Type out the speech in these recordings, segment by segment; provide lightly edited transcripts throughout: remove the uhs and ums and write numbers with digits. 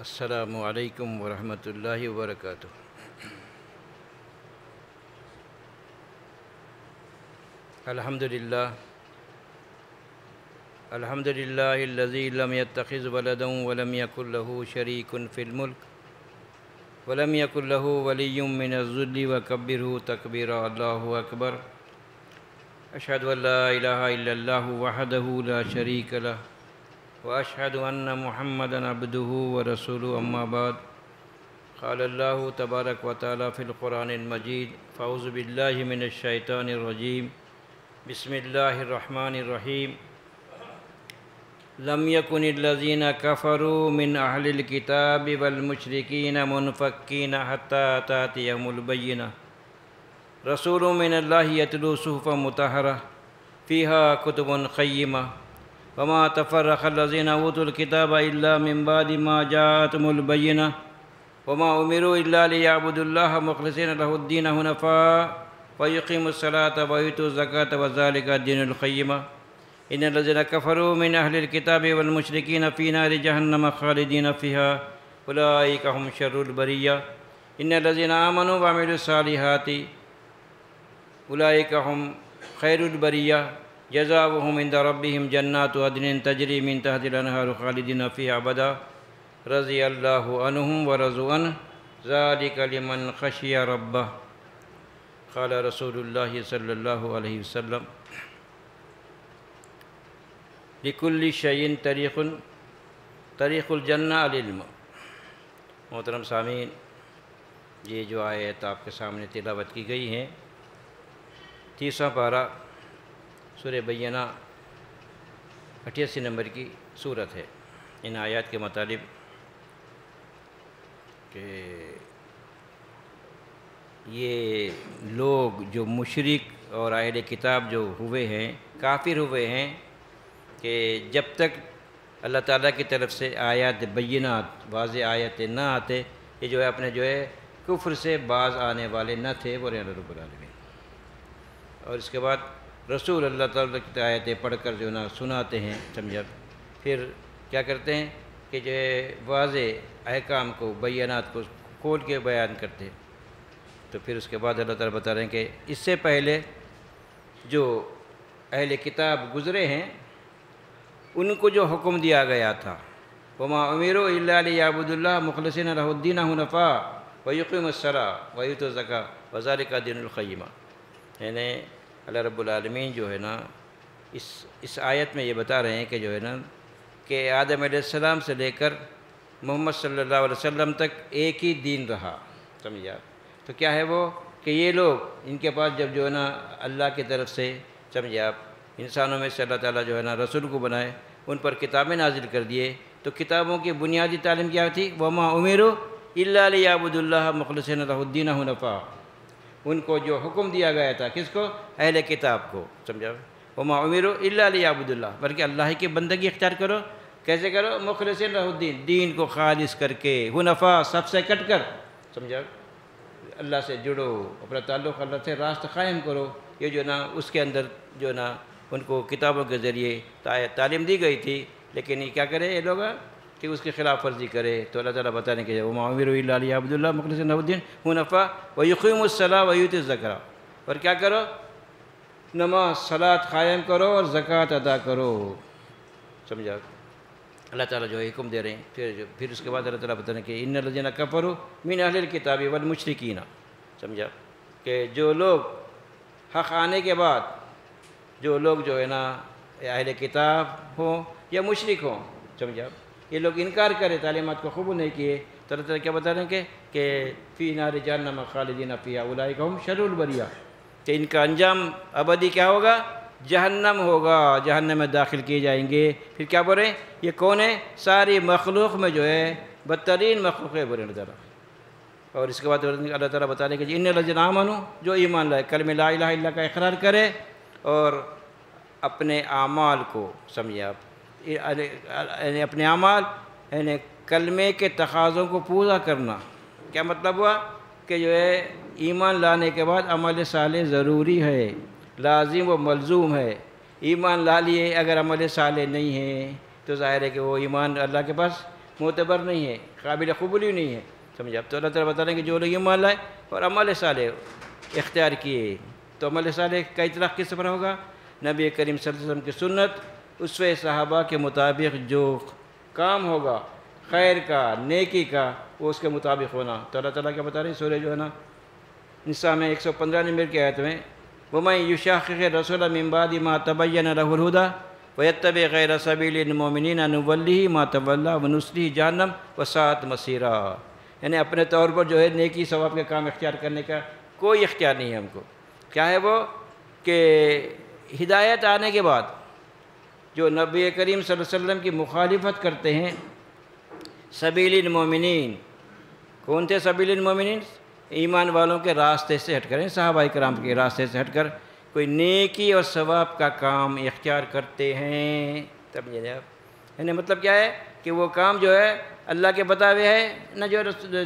السلام علیکم ورحمۃ اللہ وبرکاتہ۔ الحمد للہ الذی لم يتخذ ولدا ولم يكن له شریک فی الملک ولم يكن له ولی من الذل وکبرہ تکبیرا۔ اللہ اکبر۔ اشہد ان لا الہ الا اللہ وحدہ لا شریک لہ واشہد ان محمدا عبدہ ورسولہ، اما بعد۔ قال اللہ تبارک و تعالی فی القرآن المجید، فاعوذ باللہ من الشیطان الرجیم، بسم اللہ الرحمن الرحیم۔ لم یکن الذین کفروا من اہل الکتاب والمشرکین منفکین حتی تأتیہم البینہ۔ رسول من اللہ یتلو صحفا مطہرہ فیہا کتب قیمہ وما تفرق الذین اوتوا الکتاب الا من بعد ما جاءتهم البینہ وما امروا الا لیعبدوا اللہ مخلصین لہ الدین حنفاء ویقیموا الصلاة ویؤتوا الزکاة وذلک الدین القیمہ۔ ان الذین کفروا من اہل الکتاب والمشرکین فی نار جہنم خالدین فیہا اولئک هم شر البریہ۔ ان الذین آمنوا وعملوا الصالحات اولئک هم خیر البریہ، جزاؤہم عند ربہم جنات عدن تجری من تحت الانہار خالدین فیہا ابدا، رضی اللہ عنہم ورضوا عنہ، ذالک لمن خشی ربہ۔ قال رسول اللہ صلی اللہ علیہ وسلم، لکل شیء طریق الجنہ العلم۔ محترم سامعین، یہ جو آیت آپ کے سامنے تلاوت کی گئی ہیں، 30واں پارہ سورہ بینہ 88 نمبر کی سورت ہے۔ ان آیات کے مطالب کہ یہ لوگ جو مشرک اور اہل کتاب جو ہوئے ہیں، کافر ہوئے ہیں، کہ جب تک اللہ تعالیٰ کی طرف سے آیات بینات واضح آیتیں نہ آتے، یہ جو ہے اپنے کفر سے باز آنے والے نہ تھے، وہ اللہ رب العالمین۔ اور اس کے بعد رسول اللہ تعالیٰ کی آیتیں پڑھ کر جو نا سناتے ہیں، سمجھا، پھر کیا کرتے ہیں کہ جو واضح احکام کو بینات کو کھول کے بیان کرتے ہیں۔ تو پھر اس کے بعد اللہ تعالیٰ بتا رہے ہیں کہ اس سے پہلے جو اہل کتاب گزرے ہیں، ان کو جو حکم دیا گیا تھا، وما امروا الا لیعبدوا اللہ مخلصین لہ الدین حنفاء ویقیموا الصلاۃ ویؤتوا الزکاۃ وذلک الدین القیمہ، یعنی اللہ رب العالمین جو ہے نا اس آیت میں یہ بتا رہے ہیں کہ جو ہے نا کہ آدم علیہ السلام سے لے کر محمد صلی اللہ علیہ وسلم تک ایک ہی دین رہا، سمجھا۔ تو کیا ہے وہ کہ یہ لوگ ان کے پاس جب جو ہے نا اللہ کی طرف سے، سمجھا، انسانوں میں سے اللہ تعالیٰ جو ہے نا رسول کو بنائے، ان پر کتابیں نازل کر دیے، تو کتابوں کی بنیادی تعلیم کیا تھی؟ وما امروا الا لیعبدوا اللہ مخلصین لہ الدین حنفاء۔ ان کو جو حکم دیا گیا تھا، کس کو؟ اہل کتاب کو، سمجھا۔ وما امروا الا لیعبدوا اللہ، بلکہ اللہ کی بندگی اختیار کرو۔ کیسے کرو؟ مخلصین لہ الدین، دین کو خالص کر کے، حنفاء، سب سے کٹ کر، سمجھا، اللہ سے جڑو، اپنا تعلق اللہ سے راست قائم کرو۔ یہ جو نا اس کے اندر جو نا ان کو کتابوں کے ذریعے تعلیم دی گئی تھی، لیکن یہ کیا کرے یہ لوگ کہ اس کی خلاف ورزی کرے۔ تو اللہ تعالیٰ بتانے کے وما امروا الا لیعبدوا اللہ مخلصین لہ الدین حنفاء ویقیموا الصلاۃ ویؤتوا الزکاۃ، اور کیا کرو؟ نماز صلاۃ قائم کرو اور زکوٰۃ ادا کرو، سمجھا۔ اللہ تعالیٰ جو حکم دے رہے ہیں، پھر اس کے بعد اللہ تعالیٰ بتانے کہ ان الذین کفروا من اہل الکتاب والمشرکین، سمجھا، کہ جو لوگ حق آنے کے بعد، جو لوگ جو ہے نا اہل کتاب ہوں یا مشرک ہوں، سمجھا، یہ لوگ انکار کرے، تعلیمات کو قبول نہیں کیے، تو اللہ تعالیٰ کیا بتا رہے ہیں کہ فی نار جہنم خالدین فیہا اولئک هم شر البریہ، کہ ان کا انجام ابدی کیا ہوگا؟ جہنم ہوگا، جہنم میں داخل کیے جائیں گے۔ پھر کیا بول رہے ہیں؟ یہ کون ہے؟ ساری مخلوق میں جو ہے بدترین مخلوق ہے، بولے اللہ تعالیٰ۔ اور اس کے بعد اللہ تعالیٰ بتا رہے ہیں کہ ان الذین آمنوا، جو ایمان لائے، کلمہ لا الہ الا اللہ کا اقرار کرے اور اپنے اعمال کو، سمجھا، یعنی اپنے اعمال یعنی کلمے کے تقاضوں کو پورا کرنا۔ کیا مطلب ہوا؟ کہ جو ہے ایمان لانے کے بعد عمل صالح ضروری ہے، لازم و ملزوم ہے۔ ایمان لا لیے اگر عمل صالح نہیں ہے تو ظاہر ہے کہ وہ ایمان اللہ کے پاس معتبر نہیں ہے، قابل قبول ہی نہیں ہے، سمجھا؟ اب تو اللہ تعالیٰ بتا رہے ہیں کہ جو لوگ ایمان لائے اور عمل صالح اختیار کیے، تو عمل صالح کا اطلاق کس پر ہوگا؟ نبی کریم صلی اللہ علیہ وسلم کی سنت، اسوہ صحابہ کے مطابق جو کام ہوگا خیر کا، نیکی کا، وہ اس کے مطابق ہونا۔ تو اللہ تعالیٰ کیا بتا رہے ہیں سورہ جو ہے نا نساء میں 115 نمبر کی آیت میں، وَمَن يُشَاقِقِ الرَّسُولَ مِن بَعْدِ مَا تَبَيَّنَ لَهُ الْهُدَىٰ وَيَتَّبِعْ غَيْرَ سَبِيلِ الْمُؤْمِنِينَ نُوَلِّهِ مَا تَوَلَّىٰ وَنُصْلِهِ جَهَنَّمَ وَسَاءَتْ مَصِيرًا۔ یعنی اپنے طور پر جو ہے نیکی ثواب کے کام اختیار کرنے کا کوئی اختیار نہیں ہے ہم کو۔ کیا ہے وہ کہ ہدایت آنے کے بعد جو نبی کریم صلی اللہ علیہ وسلم کی مخالفت کرتے ہیں، سبیل المومنین، کون تھے سبیل المومنین؟ ایمان والوں کے راستے سے ہٹ کر، صحابہ کرام کے راستے سے ہٹ کر کوئی نیکی اور ثواب کا کام اختیار کرتے ہیں، تب یہ یعنی مطلب کیا ہے کہ وہ کام جو ہے اللہ کے بتائے ہے نہ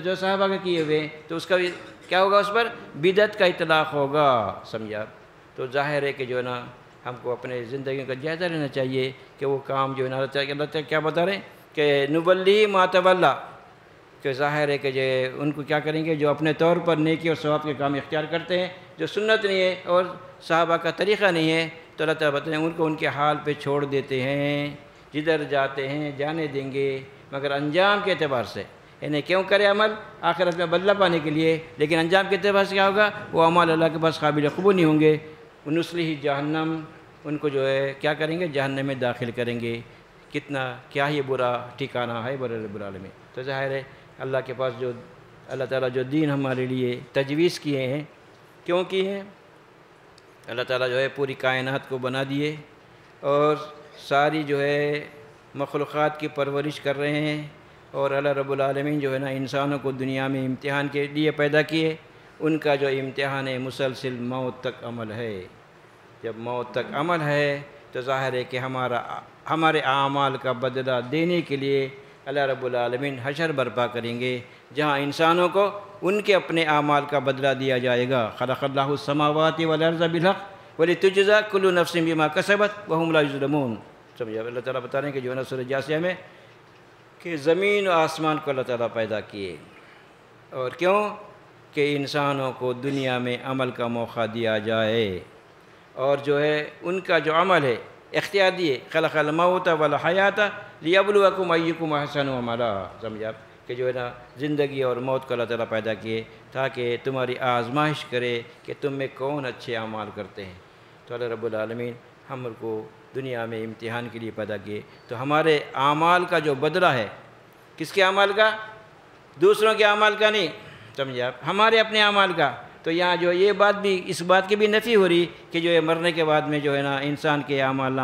جو صحابہ کے کیے ہوئے، تو اس کا بھی کیا ہوگا؟ اس پر بدعت کا اطلاق ہوگا، سمجھا؟ تو ظاہر ہے کہ جو ہے نا ہم کو اپنے زندگی کا جائزہ لینا چاہیے کہ وہ کام جو ہے نا اللہ تعالیٰ کیا بتا رہے ہیں کہ نُوَلِّهِ مَا تَوَلَّىٰ، کہ ظاہر ہے کہ جو ان کو کیا کریں گے جو اپنے طور پر نیکی اور ثواب کے کام اختیار کرتے ہیں، جو سنت نہیں ہے اور صحابہ کا طریقہ نہیں ہے، تو اللہ تعالیٰ بتائیں ان کو ان کے حال پہ چھوڑ دیتے ہیں، جدھر جاتے ہیں جانے دیں گے، مگر انجام کے اعتبار سے، یعنی کیوں کرے عمل؟ آخرت میں بدلہ پانے کے لیے، لیکن انجام کے اعتبار سے کیا ہوگا؟ وہ اعمال اللہ کے پاس قابل قبول نہیں ہوں گے۔ وَنُصْلِهِ جہنم، ان کو جو ہے کیا کریں گے؟ جہنم میں داخل کریں گے۔ کتنا کیا ہی برا ٹھکانہ ہے برے رب العالمین۔ تو ظاہر ہے اللہ کے پاس جو اللہ تعالیٰ جو دین ہمارے لیے تجویز کیے ہیں، کیوں کیے ہیں؟ اللہ تعالیٰ جو ہے پوری کائنات کو بنا دیے اور ساری جو ہے مخلوقات کی پرورش کر رہے ہیں، اور اللہ رب العالمین جو ہے نا انسانوں کو دنیا میں امتحان کے لیے پیدا کیے، ان کا جو امتحان ہے مسلسل موت تک عمل ہے۔ جب موت تک عمل ہے تو ظاہر ہے کہ ہمارے اعمال کا بدلہ دینے کے لیے اللہ رب العالمین حشر برپا کریں گے، جہاں انسانوں کو ان کے اپنے اعمال کا بدلہ دیا جائے گا۔ خلق اللہ السماوات والارض بالحق ولتجزى كل نفس بما كسبت وهم لا يظلمون۔ سمجھا؟ اللہ تعالیٰ بتا رہے ہیں کہ جو ہے نا سورہ جاثیہ میں کہ زمین و آسمان کو اللہ تعالیٰ پیدا کیے، اور کیوں؟ کہ انسانوں کو دنیا میں عمل کا موقع دیا جائے، اور جو ہے ان کا جو عمل ہے اختیار دیے، خلق الموت والحیات لیبلوکم ایکم احسن عملا۔ سمجھا؟ کہ جو ہے نا زندگی اور موت کو اللہ تعالیٰ پیدا کیے تاکہ تمہاری آزمائش کرے کہ تم میں کون اچھے اعمال کرتے ہیں۔ تو اللہ رب العالمین ہم کو دنیا میں امتحان کے لیے پیدا کیے، تو ہمارے اعمال کا جو بدلہ ہے، کس کے اعمال کا؟ دوسروں کے اعمال کا نہیں، سمجھا؟ ہمارے اپنے اعمال کا۔ تو یہاں جو یہ بات بھی، اس بات کی بھی نفی ہو رہی کہ جو ہے مرنے کے بعد میں جو ہے نا انسان کے اعمال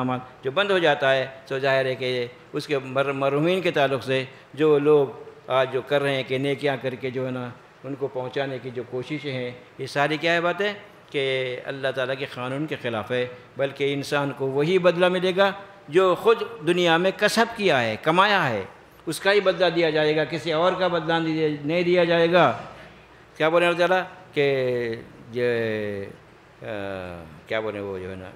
جو بند ہو جاتا ہے، تو ظاہر ہے کہ اس کے مرحومین کے تعلق سے جو لوگ آج جو کر رہے ہیں کہ نیکیاں کر کے جو ہے نا ان کو پہنچانے کی جو کوششیں ہیں، یہ ساری کیا ہے باتیں کہ اللہ تعالیٰ کے قانون کے خلاف ہے، بلکہ انسان کو وہی بدلہ ملے گا جو خود دنیا میں کسب کیا ہے، کمایا ہے، اس کا ہی بدلہ دیا جائے گا، کسی اور کا بدلہ نہیں دیا جائے گا۔ کیا بولیں اللہ تعالیٰ کہ کیا بولیں وہ جو ہے نا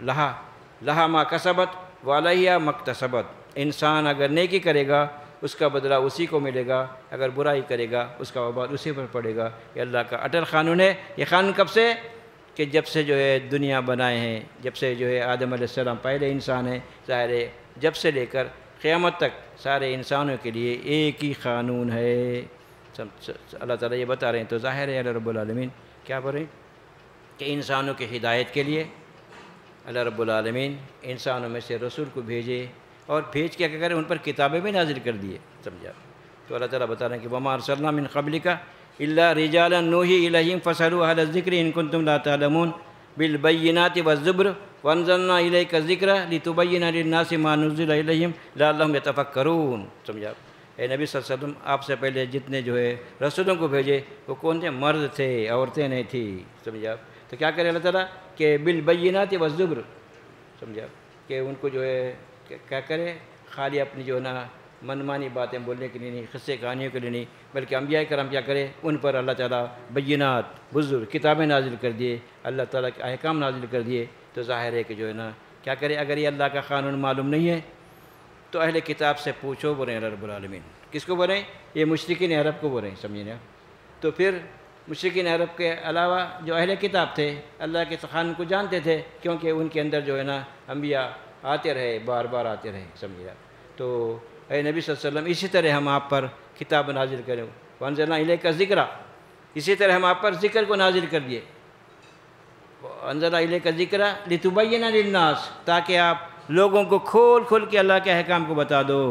لہا ما کسبت وعلیہا ما اکتسبت۔ انسان اگر نیکی کرے گا اس کا بدلہ اسی کو ملے گا، اگر برائی کرے گا اس کا وبال اسی پر پڑے گا۔ یہ اللہ کا اٹل قانون ہے۔ یہ قانون کب سے؟ کہ جب سے جو ہے دنیا بنائے ہیں، جب سے جو ہے آدم علیہ السلام پہلے انسان ہیں، ظاہر ہے جب سے لے کر قیامت تک سارے انسانوں کے لیے ایک ہی قانون ہے۔ اللہ تعالیٰ یہ بتا رہے ہیں، تو ظاہر ہے اللہ رب العالمین کیا بول رہے ہیں کہ انسانوں کی ہدایت کے لیے اللہ رب العالمین انسانوں میں سے رسول کو بھیجے، اور بھیج کے کیا کریں؟ ان پر کتابیں بھی نازل کر دیے۔ سمجھا؟ تو اللہ تعالیٰ بتا رہے ہیں کہ وَمَا أَرْسَلْنَا مِن قَبْلِكَ إِلَّا رِجَالًا نُوحِي إِلَيْهِمْ فَاسْأَلُوا أَهْلَ الذِّكْرِ إِن كُنتُمْ لَا تَعْلَمُونَ بِالْبَيِّنَاتِ وَالزُّبُرِ وَأَنزَلْنَا إِلَيْكَ الذِّكْرَ لِتُبَيِّنَ لِلنَّاسِ مَا نُزِّلَ إِلَيْهِمْ لَعَلَّهُمْ يَتَفَكَّرُونَ۔ سمجھا؟ اے نبی صلی اللہ علیہ وسلم، آپ سے پہلے جتنے جو ہے رسولوں کو بھیجے وہ کون تھے؟ مرد تھے، عورتیں نہیں تھیں۔ سمجھا؟ تو کیا کرے اللہ تعالیٰ کہ بالبینات والزبر، سمجھا؟ کہ ان کو جو ہے کیا کرے؟ خالی اپنی جو ہے نا منمانی باتیں بولنے کے لیے نہیں، قصے کہانیوں کے لیے نہیں، بلکہ انبیاء کرام کیا کرے؟ ان پر اللہ تعالیٰ بینات بزرگ کتابیں نازل کر دیے، اللہ تعالیٰ کے احکام نازل کر دیے۔ تو ظاہر ہے کہ جو ہے نا کیا کرے؟ اگر یہ اللہ کا قانون معلوم نہیں ہے تو اہل کتاب سے پوچھو، بولے اللہ رب العالمین کس کو بول رہے ہیں؟ یہ مشرکین عرب کو بول رہے ہیں، سمجھیں آپ۔ تو پھر مشرکین عرب کے علاوہ جو اہل کتاب تھے اللہ کے قانون کو جانتے تھے، کیونکہ ان کے اندر جو ہے نا انبیاء آتے رہے، بار بار آتے رہے، سمجھے آپ۔ تو اے نبی صلی اللہ علیہ وسلم اسی طرح ہم آپ پر کتاب نازل کریں، وانزلنا الیک ذکر، اسی طرح ہم آپ پر ذکر کو نازل کر دیے، انزلنا الیک ذکر لتبین للناس، تاکہ آپ لوگوں کو کھول کھول کے اللہ کے احکام کو بتا دو،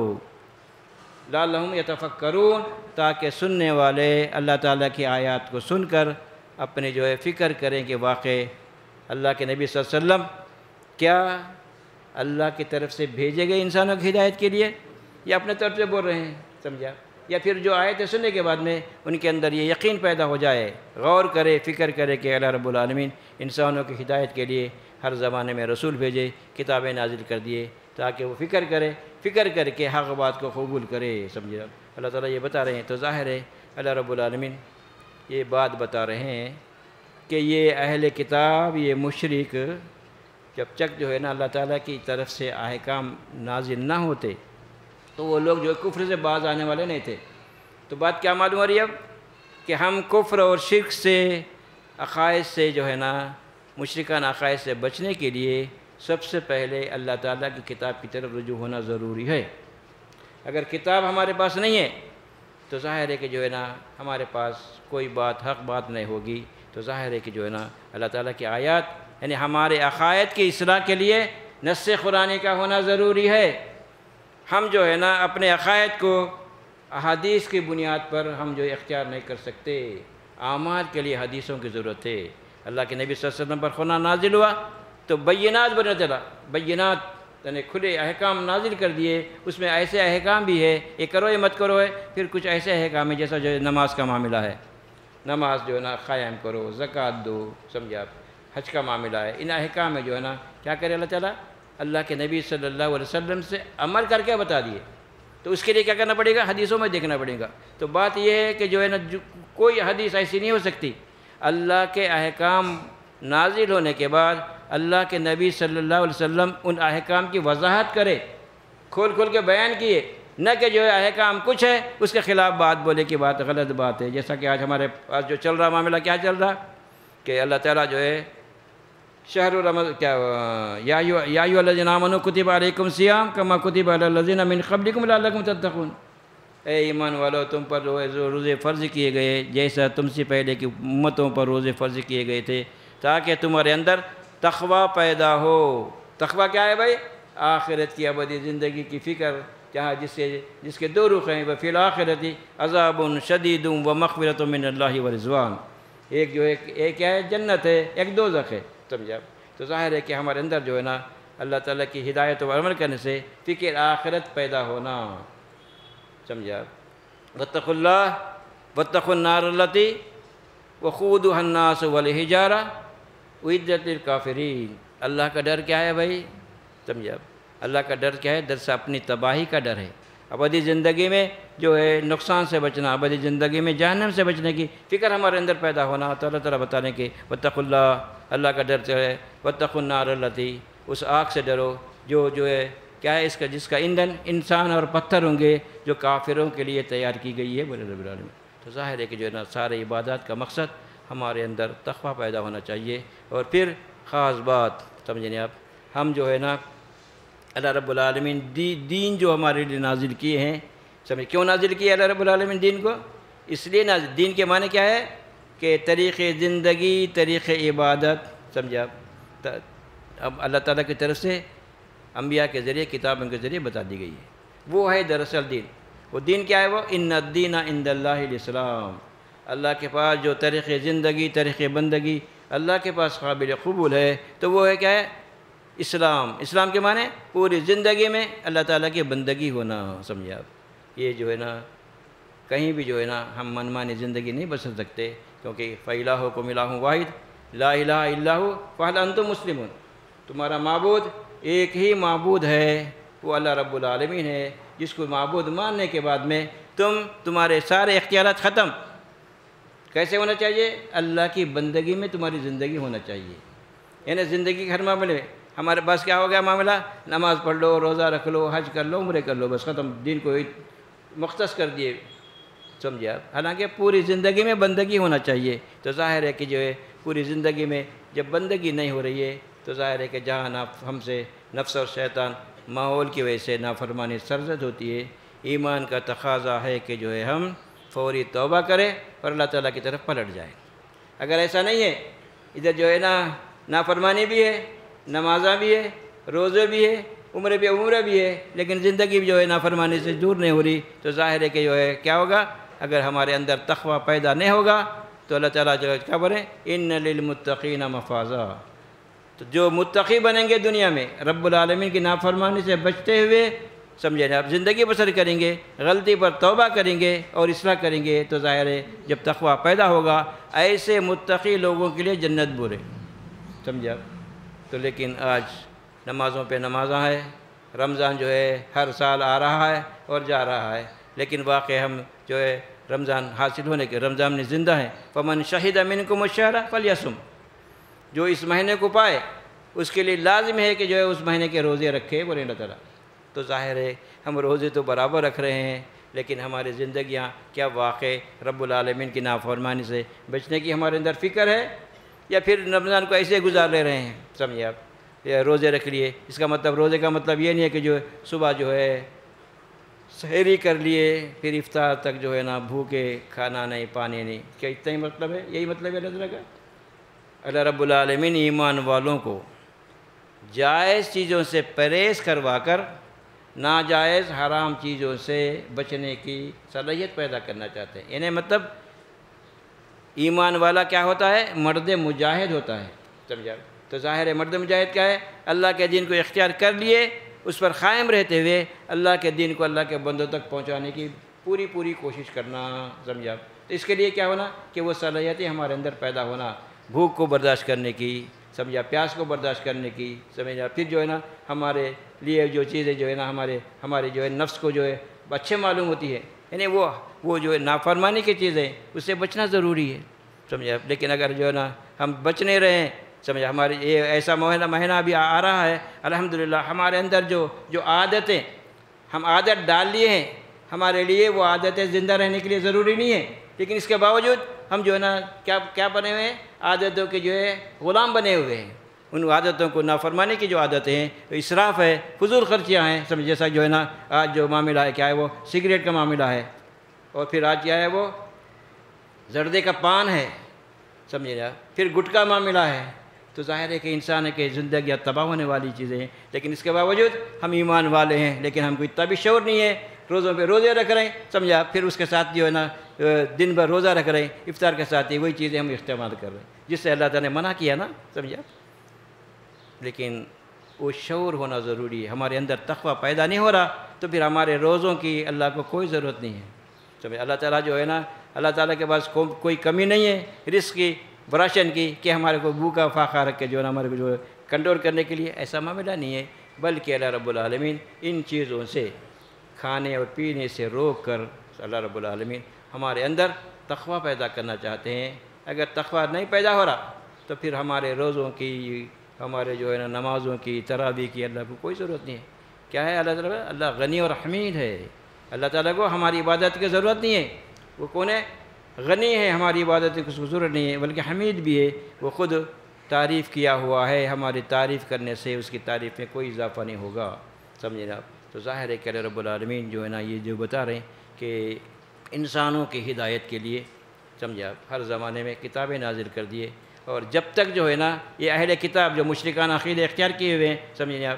لعلہم یتفکرون، تاکہ سننے والے اللہ تعالیٰ کی آیات کو سن کر اپنے جو ہے فکر کریں کہ واقع اللہ کے نبی صلی اللہ علیہ وسلم کیا اللہ کی طرف سے بھیجے گئے انسانوں کی ہدایت کے لیے، یا اپنے طرف سے بول رہے ہیں، سمجھا؟ یا پھر جو آیتیں سننے کے بعد میں ان کے اندر یہ یقین پیدا ہو جائے، غور کرے، فکر کرے کہ اللہ رب العالمین انسانوں کی ہدایت کے لیے ہر زمانے میں رسول بھیجے، کتابیں نازل کر دیے، تاکہ وہ فکر کرے، فکر کر کے حق بات کو قبول کرے، سمجھے؟ اللہ تعالیٰ یہ بتا رہے ہیں، تو ظاہر ہے اللہ رب العالمین یہ بات بتا رہے ہیں کہ یہ اہل کتاب، یہ مشرک جب تک جو ہے نا اللہ تعالیٰ کی طرف سے احکام نازل نہ ہوتے تو وہ لوگ جو کفر سے باز آنے والے نہیں تھے۔ تو بات کیا معلوم ہو رہی ہے اب کہ ہم کفر اور شرک سے، عقائد سے جو ہے نا مشرکان عقائد سے بچنے کے لیے سب سے پہلے اللہ تعالیٰ کی کتاب کی طرف رجوع ہونا ضروری ہے۔ اگر کتاب ہمارے پاس نہیں ہے تو ظاہر ہے کہ جو ہے نا ہمارے پاس کوئی بات، حق بات نہیں ہوگی، تو ظاہر ہے کہ جو ہے نا اللہ تعالیٰ کی آیات یعنی ہمارے عقائد کی اصلاح کے لیے نص قرآنی کا ہونا ضروری ہے۔ ہم جو ہے نا اپنے عقائد کو احادیث کی بنیاد پر ہم جو اختیار نہیں کر سکتے، اعمال کے لیے حدیثوں کی ضرورت ہے۔ اللہ کے نبی صلی اللہ علیہ وسلم پر قرآن نازل ہوا تو بینات بنا چلا، بینات یعنی کھلے احکام نازل کر دیے، اس میں ایسے احکام بھی ہے، یہ کرو یہ مت کرو ہے، پھر کچھ ایسے احکام ہے جیسا جو نماز کا معاملہ ہے، نماز جو ہے نا قائم کرو، زکوٰۃ دو، سمجھا آپ، حج کا معاملہ ہے، ان احکام میں جو ہے نا کیا کرے اللہ تعالیٰ؟ اللہ کے نبی صلی اللہ علیہ وسلم سے عمل کر کے بتا دیے، تو اس کے لیے کیا کرنا پڑے گا؟ حدیثوں میں دیکھنا پڑے گا۔ تو بات یہ ہے کہ جو ہے نا کوئی حدیث ایسی نہیں ہو سکتی، اللہ کے احکام نازل ہونے کے بعد اللہ کے نبی صلی اللہ علیہ وسلم ان احکام کی وضاحت کرے، کھول کھول کے بیان کیے، نہ کہ جو ہے احکام کچھ ہے اس کے خلاف بات بولے کہ بات غلط بات ہے، جیسا کہ آج ہمارے پاس جو چل رہا معاملہ کیا چل رہا کہ اللہ تعالیٰ جو ہے شہر رمضان کیا یا ایھا الذین آمنوا کتب علیکم الصیام کما کتب علی الذین من قبلکم لعلکم تتقون، اے ایمان والو تم پر روزے فرض کیے گئے جیسا تم سے پہلے کی امتوں پر روزے فرض کیے گئے تھے تاکہ تمہارے اندر تقوی پیدا ہو۔ تقوی کیا ہے بھائی؟ آخرت کی ابدی زندگی کی فکر، جہاں جس کے دو رخ ہیں، وفی الآخرۃ عذاب شدید ومغفرۃ من اللہ ورضوان، ایک جو ایک کیا ہے؟ جنت ہے، ایک دوزخ ہے، سمجھا؟ تو ظاہر ہے کہ ہمارے اندر جو ہے نا اللہ تعالیٰ کی ہدایت و عمل کرنے سے فکر آخرت پیدا ہونا، سمجھا؟ واتقوا اللہ واتقوا النار التی وقودها الناس والحجارہ اعدت للکافرین۔ اللہ کا ڈر کیا ہے بھائی؟ سمجھا؟ اللہ کا ڈر کیا ہے؟ در سے اپنی تباہی کا ڈر ہے، ابدی زندگی میں جو ہے نقصان سے بچنا، ابدی زندگی میں جہنم سے بچنے کی فکر ہمارے اندر پیدا ہونا، تو اللہ تعالیٰ بتانے کہ واتقوا اللہ، اللہ کا ڈر جو ہے، واتقوا النار التی، اس آگ سے ڈرو جو ہے کیا ہے؟ جس کا ایندھن انسان اور پتھر ہوں گے، جو کافروں کے لیے تیار کی گئی ہے، بولے رب العالمین۔ تو ظاہر ہے کہ جو ہے نا سارے عبادات کا مقصد ہمارے اندر تقوی پیدا ہونا چاہیے، اور پھر خاص بات سمجھیں آپ، ہم جو ہے نا اللہ رب العالمین دین جو ہمارے لیے نازل کیے ہیں، سمجھ کیوں نازل کیے اللہ رب العالمین دین کو؟ اس لیے نازل، دین کے معنی کیا ہے کہ طریق زندگی، طریق عبادت، سمجھا؟ اب اللہ تعالیٰ کی طرف سے انبیاء کے ذریعے، کتابوں کے ذریعے بتا دی گئی ہے، وہ ہے دراصل دین۔ وہ دین کیا ہے؟ وہ ان الدین عند اللہ الاسلام، اللہ کے پاس جو طریق زندگی، طریق بندگی اللہ کے پاس قابل قبول ہے تو وہ ہے کیا ہے؟ اسلام۔ اسلام کے معنی پوری زندگی میں اللہ تعالیٰ کی بندگی ہونا، سمجھا آپ؟ یہ جو ہے نا کہیں بھی جو ہے نا ہم منمانی زندگی نہیں بسر سکتے، کیونکہ فَإِلَٰهُكُمْ إِلَٰهٌ وَاحِدٌ لَا إِلَٰهَ إِلَّا هُوَ فَهَلْ أَنْتُمْ مُسْلِمُونَ، تمہارا معبود ایک ہی معبود ہے، وہ اللہ رب العالمین ہے، جس کو معبود ماننے کے بعد میں تمہارے سارے اختیارات ختم کیسے ہونا چاہیے؟ اللہ کی بندگی میں تمہاری زندگی ہونا چاہیے، یعنی زندگی کے ہر معاملے میں ہمارے پاس کیا ہو گیا معاملہ؟ نماز پڑھ لو، روزہ رکھ لو، حج کر لو، عمرے کر لو، بس ختم، دین کو مختص کر دیے، سمجھے آپ، حالانکہ پوری زندگی میں بندگی ہونا چاہیے۔ تو ظاہر ہے کہ جو ہے پوری زندگی میں جب بندگی نہیں ہو رہی ہے تو ظاہر ہے کہ جہاں ہم سے نفس اور شیطان ماحول کی وجہ سے نافرمانی سرزد ہوتی ہے، ایمان کا تقاضا ہے کہ جو ہے ہم فوری توبہ کریں اور اللہ تعالیٰ کی طرف پلٹ جائیں۔ اگر ایسا نہیں ہے، ادھر جو ہے نافرمانی بھی ہے، نمازاں بھی ہے، روزے بھی ہے، عمرہ بھی ہے، لیکن زندگی بھی جو ہے نافرمانی سے دور نہیں ہو رہی، تو ظاہر ہے کہ جو ہے کیا ہوگا، اگر ہمارے اندر تقوی پیدا نہیں ہوگا تو اللہ تعالیٰ جو کیا بولے، ان للمتقین مفازا، تو جو متقی بنیں گے دنیا میں رب العالمین کی نافرمانی سے بچتے ہوئے، سمجھے نا، آپ زندگی بسر کریں گے، غلطی پر توبہ کریں گے اور اصلاح کریں گے، تو ظاہر ہے جب تقوی پیدا ہوگا ایسے متقی لوگوں کے لیے جنت بولے، سمجھے آپ۔ تو لیکن آج نمازوں پہ نمازاں ہے، رمضان جو ہے ہر سال آ رہا ہے اور جا رہا ہے، لیکن واقع ہم جو ہے رمضان حاصل ہونے کے، رمضان میں زندہ ہیں، فمن شہد منکم الشہر فلیصم، جو اس مہینے کو پائے اس کے لیے لازم ہے کہ جو ہے اس مہینے کے روزے رکھے، بولے اللہ تعالیٰ۔ تو ظاہر ہے ہم روزے تو برابر رکھ رہے ہیں، لیکن ہماری زندگیاں کیا واقع رب العالمین کی نافرمانی سے بچنے کی ہمارے اندر فکر ہے، یا پھر رمضان کو ایسے گزار لے رہے ہیں، سمجھے آپ، یا روزے رکھ لیے، اس کا مطلب روزے کا مطلب یہ نہیں ہے کہ جو صبح جو ہے سحری کر لیے پھر افطار تک جو ہے بھوکے، کھانا نہیں پانی نہیں، کیا اتنا ہی مطلب ہے؟ یہی مطلب ہے اللہ تعالیٰ کا؟ اللہ رب العالمین ایمان والوں کو جائز چیزوں سے پرہیز کروا کر ناجائز حرام چیزوں سے بچنے کی صلاحیت پیدا کرنا چاہتے ہیں، یعنی مطلب ایمان والا کیا ہوتا ہے؟ مرد مجاہد ہوتا ہے، سمجھا؟ تو ظاہر ہے مرد مجاہد کیا ہے؟ اللہ کے دین کو اختیار کر لیے، اس پر قائم رہتے ہوئے اللہ کے دین کو اللہ کے بندوں تک پہنچانے کی پوری کوشش کرنا، سمجھا؟ تو اس کے لیے کیا ہونا کہ وہ صلاحیتیں ہمارے اندر پیدا ہونا، بھوک کو برداشت کرنے کی، سمجھا، پیاس کو برداشت کرنے کی، سمجھا، پھر جو ہے ہمارے لیے جو چیزیں جو ہے ہمارے جو ہے نفس کو جو ہے اچھے معلوم ہوتی ہے، یعنی وہ جو ہے نافرمانی کی چیزیں اس سے بچنا ضروری ہے، سمجھا۔ لیکن اگر جو ہے ہم بچ نہیں رہے ہیں، سمجھا، ہمارے یہ ایسا مہینہ ابھی آ رہا ہے، الحمدللہ ہمارے اندر جو عادتیں ہم عادت ڈال لیے ہیں، ہمارے لیے وہ عادتیں زندہ رہنے کے لیے ضروری نہیں ہے، لیکن اس کے باوجود ہم جو ہے کیا بنے ہوئے ہیں؟ عادتوں کے جو ہے غلام بنے ہوئے ہیں، ان عادتوں کو نافرمانی کی جو عادتیں ہیں، اسراف ہے، فضول خرچیاں ہیں، سمجھ، جیسا جو ہے آج جو معاملہ ہے کیا ہے، وہ سگریٹ کا معاملہ ہے، اور پھر آج کیا ہے، وہ زردے کا پان ہے، سمجھے نا، پھر گٹکا معاملہ ہے۔ تو ظاہر ہے کہ انسان کے زندگیاں تباہ ہونے والی چیزیں ہیں، لیکن اس کے باوجود ہم ایمان والے ہیں، لیکن ہم کو اتنا بھی شعور نہیں ہے، روزوں پہ روزے رکھ رہے ہیں، سمجھا، پھر اس کے ساتھ جو ہے دن بھر روزہ رکھ رہے ہیں، افطار کے ساتھ ہی وہی چیزیں ہم استعمال کر رہے ہیں جس سے اللہ تعالیٰ نے منع کیا نا، سمجھا۔ لیکن وہ شعور ہونا ضروری ہے، ہمارے اندر تقوی پیدا نہیں ہو رہا تو پھر ہمارے روزوں کی اللہ کو کوئی ضرورت نہیں ہے، سمجھا۔ اللہ تعالیٰ جو ہے اللہ تعالیٰ کے پاس کوئی کمی نہیں ہے رزق کی، براشن کی، کہ ہمارے کو بھوکا فاقہ رکھ کے جو ہے ہمارے کو جو ہے کنٹرول کرنے کے لیے، ایسا معاملہ نہیں ہے، بلکہ اللہ رب العالمین ان چیزوں سے، کھانے اور پینے سے روک کر اللہ رب العالمین ہمارے اندر تقوی پیدا کرنا چاہتے ہیں۔ اگر تقوی نہیں پیدا ہو رہا تو پھر ہمارے روزوں کی، ہمارے جو ہے نمازوں کی، تراویح کی اللہ کو کوئی ضرورت نہیں ہے۔ کیا ہے اللہ تعالیٰ؟ اللہ غنی اور حمید ہے، اللہ تعالیٰ کو ہماری عبادت کی ضرورت نہیں ہے، وہ کون ہے؟ غنی ہے، ہماری عبادت کی کو ضرورت نہیں ہے، بلکہ حمید بھی ہے، وہ خود تعریف کیا ہوا ہے، ہماری تعریف کرنے سے اس کی تعریف میں کوئی اضافہ نہیں ہوگا، سمجھے نا۔ تو ظاہر ہے کہ اللہ رب العالمین جو ہے یہ جو بتا رہے ہیں کہ انسانوں کی ہدایت کے لیے، سمجھا، ہر زمانے میں کتابیں نازل کر دیے، اور جب تک جو ہے یہ اہل کتاب جو مشرکان عقیدے اختیار کیے ہوئے ہیں، سمجھیں آپ،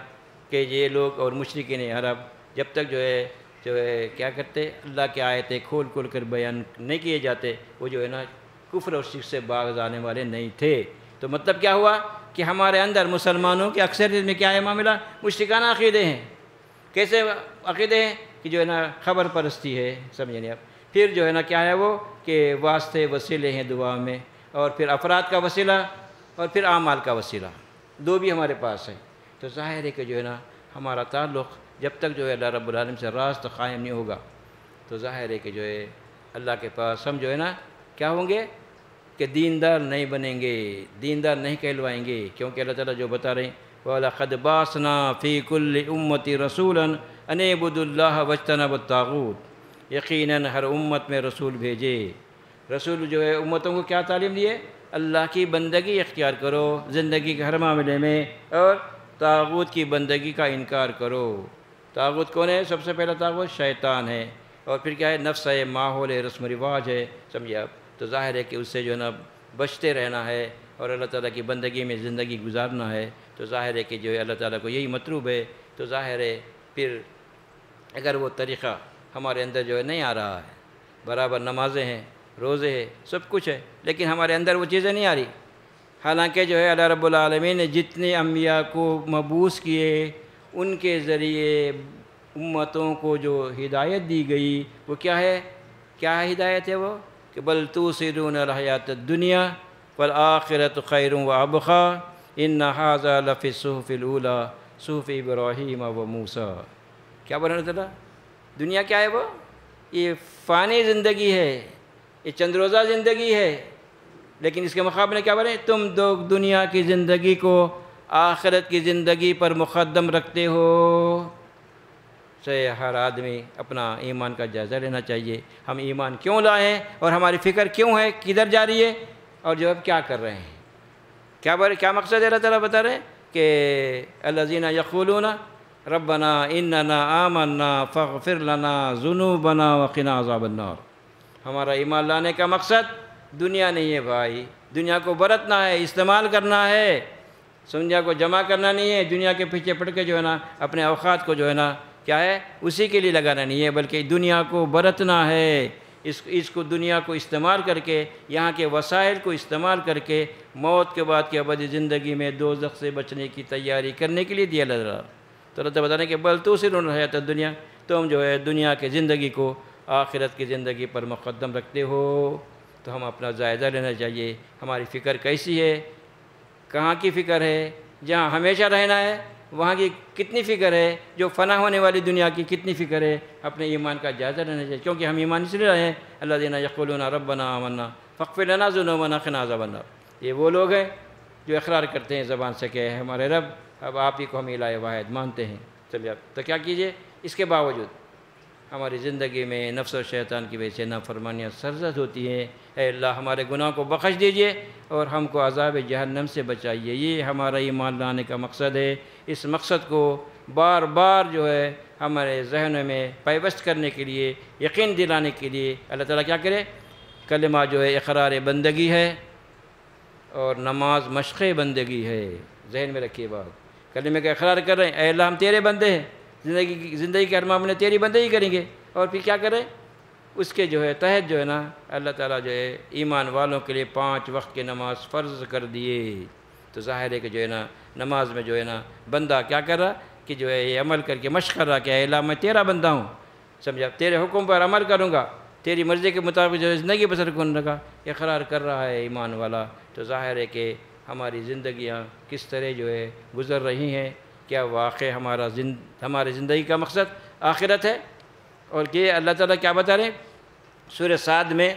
کہ یہ لوگ اور مشرکین عرب جب تک جو ہے کیا کرتے، اللہ کی آیتیں کھول کر بیان نہیں کیے جاتے، وہ جو ہے کفر اور شرک سے باز آنے والے نہیں تھے۔ تو مطلب کیا ہوا کہ ہمارے اندر مسلمانوں کے اکثریت میں کیا ہے معاملہ؟ مشرکانہ عقیدے ہیں۔ کیسے عقیدے ہیں؟ کہ جو ہے خبر پرستی ہے، سمجھیں آپ، پھر جو ہے کیا ہے وہ کہ واسطے وسیلے ہیں دعا میں، اور پھر افراد کا وسیلہ اور پھر اعمال کا وسیلہ، دو بھی ہمارے پاس ہے۔ تو ظاہر ہے کہ جو ہے ہمارا تعلق جب تک جو ہے اللہ رب العالمین سے راست قائم نہیں ہوگا تو ظاہر ہے کہ جو ہے اللہ کے پاس ہم جو ہے کیا ہوں گے کہ دیندار نہیں بنیں گے، دیندار نہیں کہلوائیں گے، کیونکہ اللہ تعالیٰ جو بتا رہے ہیں وَلَقَدْ بَعَثْنَا فِي كُلِّ أُمَّةٍ رَسُولًا أَنِ اعْبُدُوا اللَّهَ وَاجْتَنِبُوا الطَّاغُوتَ، یقیناً ہر امت میں رسول بھیجے۔ رسول جو ہے امتوں کو کیا تعلیم دیے؟ اللہ کی بندگی اختیار کرو زندگی کے ہر معاملے میں، اور طاغوت کی بندگی کا انکار کرو۔ طاغوت کون ہے؟ سب سے پہلا طاغوت شیطان ہے، اور پھر کیا ہے؟ نفس ہے، ماحول ہے، رسم و رواج ہے، سمجھے آپ؟ تو ظاہر ہے کہ اس سے جو ہے نا بچتے رہنا ہے اور اللہ تعالیٰ کی بندگی میں زندگی گزارنا ہے۔ تو ظاہر ہے کہ جو ہے اللہ تعالیٰ کو یہی مطلوب ہے۔ تو ظاہر ہے پھر اگر وہ طریقہ ہمارے اندر جو ہے نہیں آ رہا ہے، برابر نمازیں ہیں، روزے ہیں، سب کچھ ہے، لیکن ہمارے اندر وہ چیزیں نہیں آ رہی، حالانکہ جو ہے اللہ رب العالمین نے جتنے انبیاء کو مبعوث کیے ان کے ذریعے امتوں کو جو ہدایت دی گئی وہ کیا ہے؟ کیا ہدایت ہے وہ؟ کہ بل توثرون الحیات الدنیا والآخرۃ خیر وابقیٰ ان ھذا لفی الصحف الاولیٰ صحف ابراہیم و موسیٰ۔ کیا بول رہا تھا؟ دنیا کیا ہے وہ؟ یہ فانی زندگی ہے، یہ چند روزہ زندگی ہے، لیکن اس کے مقابلے کیا بولے؟ تم دنیا کی زندگی کو آخرت کی زندگی پر مقدم رکھتے ہو۔ سے ہر آدمی اپنا ایمان کا جائزہ لینا چاہیے، ہم ایمان کیوں لائے ہیں اور ہماری فکر کیوں ہے، کدھر جا رہی ہے، اور جو اب کیا کر رہے ہیں، کیا مقصد ہے؟ اللہ تعالیٰ بتا رہے ہیں کہ الذین یقولون ربنا اننا آمنا فاغفر لنا ذنوبنا وقنا عذاب النار۔ ہمارا ایمان لانے کا مقصد دنیا نہیں ہے بھائی، دنیا کو برتنا ہے، استعمال کرنا ہے، دنیا کو جمع کرنا نہیں ہے، دنیا کے پیچھے پڑ کے جو ہے نا اپنے اوقات کو جو ہے نا کیا ہے اسی کے لیے لگانا نہیں ہے، بلکہ دنیا کو برتنا ہے، اس کو دنیا کو استعمال کر کے، یہاں کے وسائل کو استعمال کر کے موت کے بعد کی ابدی زندگی میں دوزخ سے بچنے کی تیاری کرنے کے لیے دیا اللہ تعالیٰ۔ تو اللہ تعالیٰ بتا رہے ہیں کہ بل توثرون الحیات الدنیا، تم جو ہے دنیا کے زندگی کو آخرت کی زندگی پر مقدم رکھتے ہو۔ تو ہم اپنا جائزہ لینا چاہیے، ہماری فکر کیسی ہے، کہاں کی فکر ہے، جہاں ہمیشہ رہنا ہے وہاں کی کتنی فکر ہے، جو فنا ہونے والی دنیا کی کتنی فکر ہے، اپنے ایمان کا جائزہ لینا چاہیے، کیونکہ ہم ایمان اس لیے رہے ہیں الذین یقولون ربنا آمنا فاغفر لنا ذنوبنا وقنا عذاب النار۔ یہ وہ لوگ ہیں جو اقرار کرتے ہیں زبان سے کہ ہمارے رب، اب آپ ہی کو ہم الہ واحد مانتے ہیں۔ چلیے اب تو کیا کیجئے، اس کے باوجود ہماری زندگی میں نفس و شیطان کی وجہ سے نافرمانیاں سرزد ہوتی ہیں، اے اللہ ہمارے گناہ کو بخش دیجئے اور ہم کو عذاب جہنم سے بچائیے۔ یہ ہمارا ایمان لانے کا مقصد ہے۔ اس مقصد کو بار بار جو ہے ہمارے ذہنوں میں پیوست کرنے کے لیے، یقین دلانے کے لیے اللہ تعالیٰ کیا کرے؟ کلمہ جو ہے اقرار بندگی ہے اور نماز مشق بندگی ہے۔ ذہن میں رکھیے بات، کلمے کا اقرار کر رہے ہیں، اے اللہ ہم تیرے بندے ہیں، زندگی کے ہر معاملے میں تیری بندگی کریں گے، اور پھر کیا کریں؟ اس کے جو ہے تحت جو ہے نا اللہ تعالیٰ جو ہے ایمان والوں کے لیے 5 وقت کی نماز فرض کر دیے۔ تو ظاہر ہے کہ جو ہے نا نماز میں جو ہے نا بندہ کیا کر رہا کہ جو ہے یہ عمل کر کے مشق کر رہا کہ اے اللہ میں تیرا بندہ ہوں، سمجھا، تیرے حکم پر عمل کروں گا، تیری مرضی کے مطابق جو ہے زندگی بسر کرنے کا اقرار کر رہا ہے ایمان والا۔ تو ظاہر ہے کہ ہماری زندگیاں کس طرح جو ہے گزر رہی ہیں، کیا واقع ہماری زندگی کا مقصد آخرت ہے؟ اور کہ اللہ تعالیٰ کیا بتا رہے ہیں سورہ صاد میں؟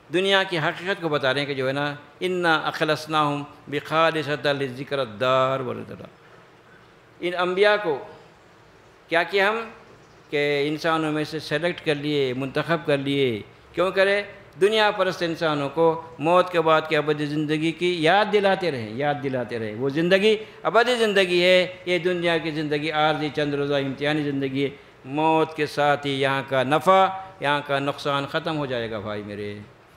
دنیا کی حقیقت کو بتا رہے ہیں کہ جو ہے نا انا اخلصناہم بخالصۃ للذکر الدار بولے تعالیٰ۔ ان انبیاء کو کیا کیا ہم کہ انسانوں میں سے سلیکٹ کر لیے، منتخب کر لیے، کیوں کرے؟ دنیا پرست انسانوں کو موت کے بعد کی ابدی زندگی کی یاد دلاتے رہیں۔ وہ زندگی ابدی زندگی ہے، یہ دنیا کی زندگی عارضی چند روزہ امتحانی زندگی ہے، موت کے ساتھ ہی یہاں کا نفع، یہاں کا نقصان ختم ہو جائے گا بھائی میرے،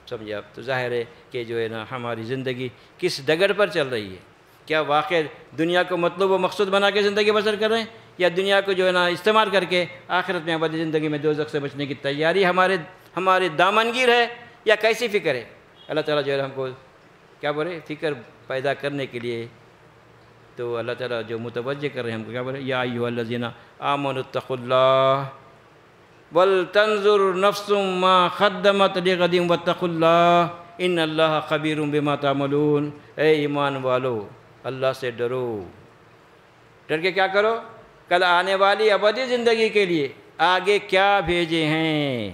سمجھے آپ؟ تو ظاہر ہے کہ جو ہے نا ہماری زندگی کس ڈگر پر چل رہی ہے، کیا واقع دنیا کو مطلوب و مقصود بنا کے زندگی بسر کر رہے ہیں، یا دنیا کو جو ہے نا استعمال کر کے آخرت میں ابدی زندگی میں دوزخ سے بچنے کی تیاری ہمارے دامنگیر ہے، یا کیسی فکر ہے؟ اللہ تعالیٰ جو ہے ہم کو کیا بولے فکر پیدا کرنے کے لیے، تو اللہ تعالیٰ جو متوجہ کر رہے ہیں ہم کو کیا بولے؟ یا ایھا الذین آمنوا اتقوا اللہ ولتنظر نفس ما قدمت لغد واتقوا اللہ ان اللہ خبیر بما تعملون۔ اے ایمان والو اللہ سے ڈرو، ڈر کے کیا کرو؟ کل آنے والی ابدی زندگی کے لیے آگے کیا بھیجے ہیں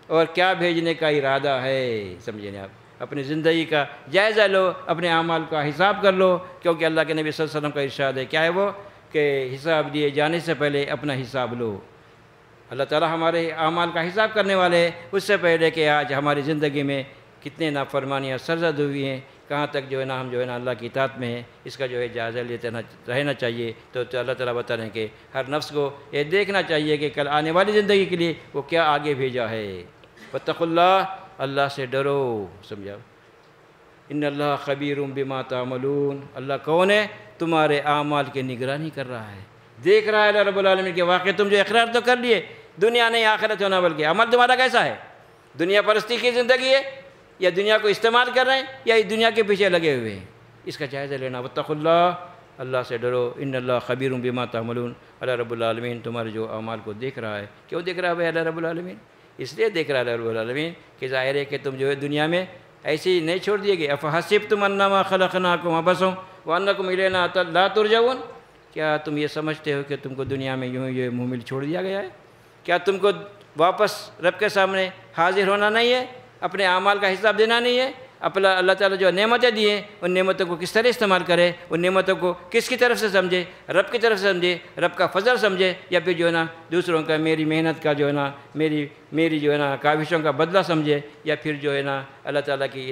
اور کیا بھیجنے کا ارادہ ہے، سمجھیں آپ؟ اپنی زندگی کا جائزہ لو، اپنے اعمال کا حساب کر لو، کیونکہ اللہ کے نبی صلی اللہ علیہ وسلم کا ارشاد ہے، کیا ہے وہ؟ کہ حساب دیے جانے سے پہلے اپنا حساب لو۔ اللہ تعالیٰ ہمارے اعمال کا حساب کرنے والے ہیں، اس سے پہلے کہ آج ہماری زندگی میں کتنے نافرمانیاں سرزد ہوئی ہیں، کہاں تک جو ہے نا ہم جو ہے نا اللہ کی اطاعت میں ہیں، اس کا جو ہے جائزہ لیتے رہنا چاہیے۔ تو اللہ تعالیٰ بتا رہے ہیں کہ ہر نفس کو یہ دیکھنا چاہیے کہ کل آنے والی زندگی کے لیے وہ کیا آگے بھیجا ہے۔ واتقوا اللہ، اللہ سے ڈرو، سمجھا۔ ان اللہ خبیر بما تعملون، اللہ کون ہے؟ تمہارے اعمال کی نگرانی کر رہا ہے، دیکھ رہا ہے اللہ رب العالمین کے واقعے تم جو اقرار تو کر لیے، دنیا نہیں آخرت ہونا، بلکہ عمل تمہارا کیسا ہے؟ دنیا پرستی کی زندگی ہے یا دنیا کو استعمال کر رہے ہیں یا دنیا کے پیچھے لگے ہوئے ہیں؟ اس کا جائزہ لینا۔ واتقوا اللہ، اللہ سے ڈرو، ان اللہ خبیر بما تعملون، اللہ رب العالمین تمہارے جو اعمال کو دیکھ رہا ہے۔ کیوں دیکھ رہا ہے بھائی اللہ رب العالمین؟ اس لیے دیکھ رہا ہے اللہ رب العالمین کہ ظاہر ہے کہ تم جو ہے دنیا میں ایسے ہی نہیں چھوڑ دیے گئے۔ افحسبتم انما خلقناکم عبثا وانکم الینا لا ترجعون، کیا تم یہ سمجھتے ہو کہ تم کو دنیا میں یوں یہ محمل چھوڑ دیا گیا ہے؟ کیا تم کو واپس رب کے سامنے حاضر ہونا نہیں ہے؟ اپنے اعمال کا حساب دینا نہیں ہے؟ اللہ تعالیٰ جو نعمتیں دی ہیں ان نعمتوں کو کس طرح استعمال کرے، ان نعمتوں کو کس کی طرف سے سمجھے؟ رب کی طرف سے سمجھے، رب کا فضل سمجھے، یا پھر جو ہے نا دوسروں کا میری محنت کا جو ہے نا میری جو ہے نا کاوشوں کا بدلہ سمجھے، یا پھر جو ہے نا اللہ تعالیٰ کی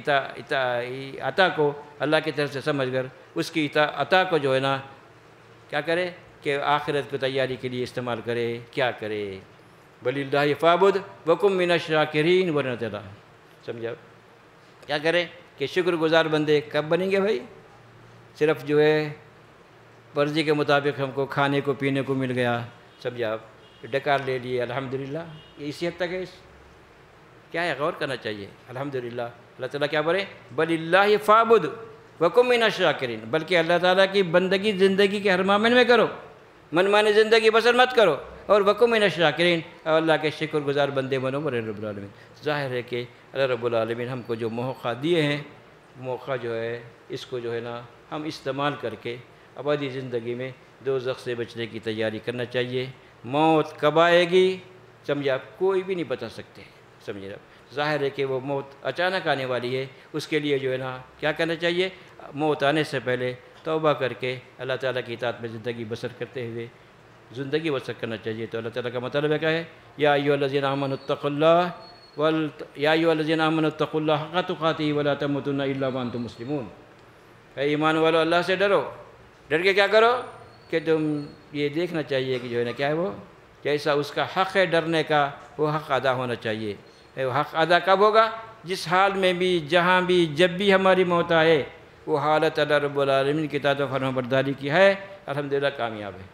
عطا کو اللہ کی طرف سے سمجھ کر اس کی عطا کو جو ہے نا کیا کرے کہ آخرت کو تیاری کے لیے استعمال کرے؟ کیا کرے؟ بللہ فاعبد وکن من الشاکرین، ورنہ تعالیٰ سمجھا کیا کرے کہ شکر گزار بندے کب بنیں گے بھائی؟ صرف جو ہے مرضی کے مطابق ہم کو کھانے کو پینے کو مل گیا، سمجھا، ڈکار لے لیے، الحمدللہ، یہ اسی حد تک ہے۔ کیا ہے؟ غور کرنا چاہیے۔ الحمدللہ اللہ تعالیٰ کیا بولے؟ بللہ فاعبد وکن من الشاکرین، بلکہ اللہ تعالیٰ کی بندگی زندگی کے ہر معاملے میں کرو، من مانی زندگی بسر مت کرو، اور وکن من الشاکرین، اور اللہ کے شکر گزار بندے بنو رب العالمین۔ ظاہر ہے کہ اللہ رب العالمین ہم کو جو موقع دیے ہیں، موقع جو ہے اس کو جو ہے نا ہم استعمال کر کے ابدی زندگی میں دوزخ سے بچنے کی تیاری کرنا چاہیے۔ موت کب آئے گی سمجھا کوئی بھی نہیں بتا سکتے، سمجھے نا۔ ظاہر ہے کہ وہ موت اچانک آنے والی ہے، اس کے لیے جو ہے نا کیا کرنا چاہیے؟ موت آنے سے پہلے توبہ کر کے اللہ تعالیٰ کی اطاعت میں زندگی بسر کرتے ہوئے زندگی بسر کرنا چاہیے۔ تو اللہ تعالیٰ کا مطلب کیا ہے؟ یا ایھا الذین آمنوا اتقوا اللہ یا ایھا الذین آمنوا اتقوا اللہ حق تقاتہ ولا تموتن الا وانتم مسلمون۔ اے ایمان والو اللہ سے ڈرو، ڈر کے کیا کرو کہ تم یہ دیکھنا چاہیے کہ جو ہے نا کیا ہے وہ جیسا اس کا حق ہے ڈرنے کا وہ حق ادا ہونا چاہیے۔ وہ حق ادا کب ہوگا؟ جس حال میں بھی، جہاں بھی، جب بھی ہماری موت آئے، وہ حالت اللہ رب العالمین کی اطاعت و فرما برداری کی ہے، الحمدللہ کامیاب ہے۔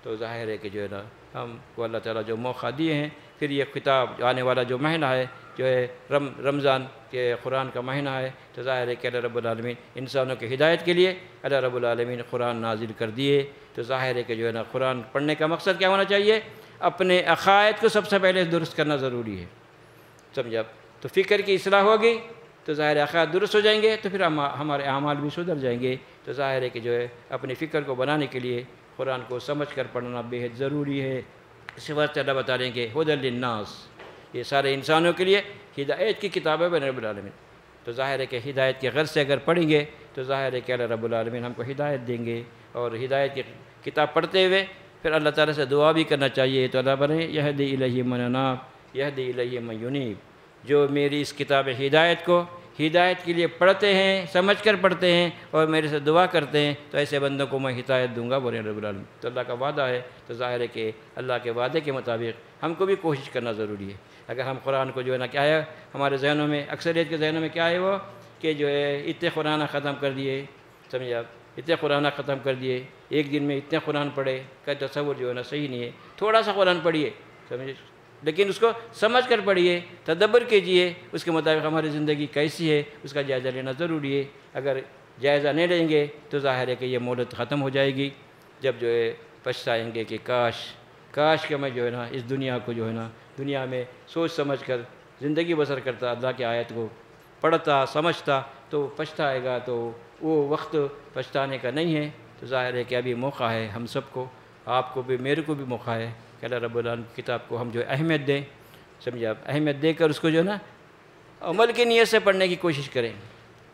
تو ظاہر ہے کہ جو ہے نا ہم کو اللہ تعالیٰ جو موقع دیے ہیں، پھر یہ خطاب آنے والا جو مہینہ ہے جو ہے رمضان کے قرآن کا مہینہ ہے، تو ظاہر ہے کہ اللہ رب العالمین انسانوں کی ہدایت کے لیے اللہ رب العالمین قرآن نازل کر دیے۔ تو ظاہر ہے کہ جو ہے نا قرآن پڑھنے کا مقصد کیا ہونا چاہیے؟ اپنے عقائد کو سب سے پہلے درست کرنا ضروری ہے، سمجھا۔ تو فکر کی اصلاح ہوگی تو ظاہر عقائد درست ہو جائیں گے، تو پھر ہمارے اعمال بھی سدھر جائیں گے۔ تو ظاہر ہے کہ جو ہے اپنی فکر کو بنانے کے لیے قرآن کو سمجھ کر پڑھنا بے حد ضروری ہے۔ اس وقت اللہ بتا رہے ہیں کہ ھدی للناس، یہ سارے انسانوں کے لیے ہدایت کی کتاب ہے رب العالمین۔ تو ظاہر ہے کہ ہدایت کے غرض سے اگر پڑھیں گے تو ظاہر ہے کہ اللہ رب العالمین ہم کو ہدایت دیں گے، اور ہدایت کی کتاب پڑھتے ہوئے پھر اللہ تعالیٰ سے دعا بھی کرنا چاہیے۔ تو اللہ بنے یہدی الیہ من اناب یہدی الیہ من ینیب، جو میری اس کتاب ہدایت کو ہدایت کے لیے پڑھتے ہیں، سمجھ کر پڑھتے ہیں اور میرے سے دعا کرتے ہیں، تو ایسے بندوں کو میں ہدایت دوں گا بولے رب العالمین۔ تو اللہ کا وعدہ ہے، تو ظاہر ہے کہ اللہ کے وعدے کے مطابق ہم کو بھی کوشش کرنا ضروری ہے۔ اگر ہم قرآن کو جو ہے نا کیا ہے ہمارے ذہنوں میں، اکثریت کے ذہنوں میں کیا ہے وہ کہ جو ہے اتنے قرآن ختم کر دیے، سمجھے آپ، اتنے قرآن ختم کر دیے، ایک دن میں اتنے قرآن پڑھے، کا تصور جو ہے نا صحیح نہیں ہے۔ تھوڑا سا قرآن پڑھیے، سمجھے، لیکن اس کو سمجھ کر پڑھیے، تدبر کیجئے، اس کے مطابق ہماری زندگی کیسی ہے اس کا جائزہ لینا ضروری ہے۔ اگر جائزہ نہیں لیں گے تو ظاہر ہے کہ یہ مہلت ختم ہو جائے گی، جب جو ہے پچھتائیں گے کہ کاش کہ میں جو ہے نا اس دنیا کو جو ہے نا دنیا میں سوچ سمجھ کر زندگی بسر کرتا، اللہ کی آیت کو پڑھتا سمجھتا، تو پچھتائے گا، تو وہ وقت پچھتانے کا نہیں ہے۔ تو ظاہر ہے کہ ابھی موقع ہے ہم سب کو، آپ کو بھی، میرے کو بھی موقع ہے کہ اللہ رب العالمین کی کتاب کو ہم جو اہمیت دیں، سمجھے آپ، اہمیت دے کر اس کو جو ہے نا عمل کی نیت سے پڑھنے کی کوشش کریں۔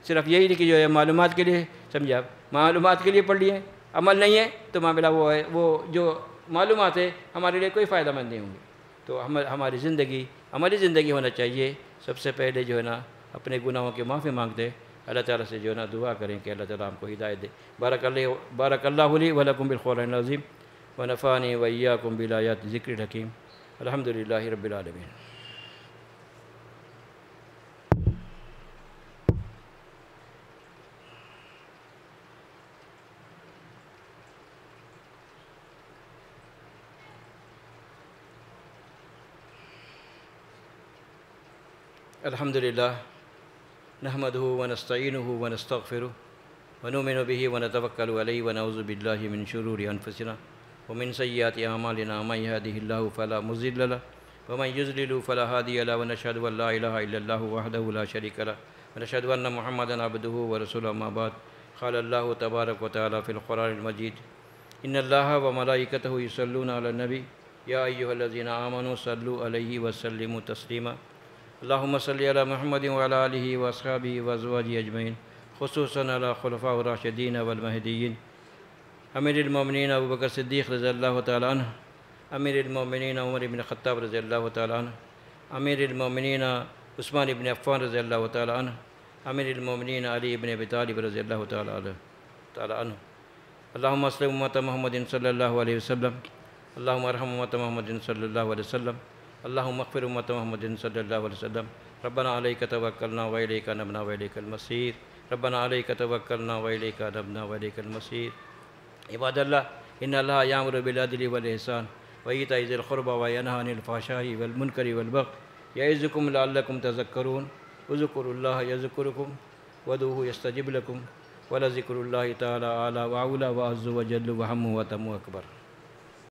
صرف یہی نہیں کہ جو ہے معلومات کے لیے، سمجھے آپ، معلومات کے لیے پڑھ لیے، عمل نہیں ہے تو معاملہ وہ ہے، وہ جو معلومات ہے ہمارے لیے کوئی فائدہ مند نہیں ہوں گے۔ تو ہماری زندگی عملی زندگی ہونا چاہیے. سب سے پہلے جو ہے نا اپنے گناہوں کی معافی مانگتے اللہ تعالیٰ سے جو ہے نا دعا کریں کہ اللہ تعالیٰ ہم کو ہدایت دے. بارک اللہ لی ولکم بالقرآن العظیم ونفعنی وإیاکم بالآیات ذکر الحکیم. الحمدللہ رب العالمین. الحمدللہ نحمده ونستعینه ونستغفره ونؤمن به ونتوکل علیہ ونعوذ باللہ من شرور انفسنا ومن سیئات اعمالنا من يهده الله فلا مضل له ومن يضلل فلا هادي له ونشهد ان لا اله الا الله وحده لا شريك له ونشهد ان محمدا عبده ورسوله. اما بعد قال الله تبارك وتعالى في القرآن المجيد ان الله وملائكته يصلون على النبي يا ايها الذين آمنوا صلوا عليه وسلموا تسليما. اللهم صل على محمد وعلى آله وأصحابه وأزواجه أجمعين خصوصا على خلفاء الراشدين والمهديين أمير المؤمنين أبو بكر الصديق رضي الله تعالى عنه، أمير المؤمنين عمر بن الخطاب رضي الله تعالى عنه، أمير المؤمنين عثمان بن عفان رضي الله تعالى عنه، أمير المؤمنين علي بن أبي طالب رضي الله تعالى عنه. اللهم اصلح أمة محمد صلى الله عليه وسلم. اللهم ارحم أمة محمد صلى الله عليه وسلم. اللهم اغفر أمة محمد صلى الله عليه وسلم. ربنا عليك توكلنا وإليك أنبنا وإليك المصير. ربنا عليك توكلنا وإليك أنبنا وإليك المصير. عباد الله إن الله يأمر بالعدل والإحسان وإيتاء ذي القربى وينهى عن الفحشاء والمنكر والبغي يعظكم لعلكم تذكرون. اذكروا الله يذكركم وادعوه يستجب لكم ولذكر الله تعالى أعلى وأولى وأعز وجل وأهم وأتم أكبر.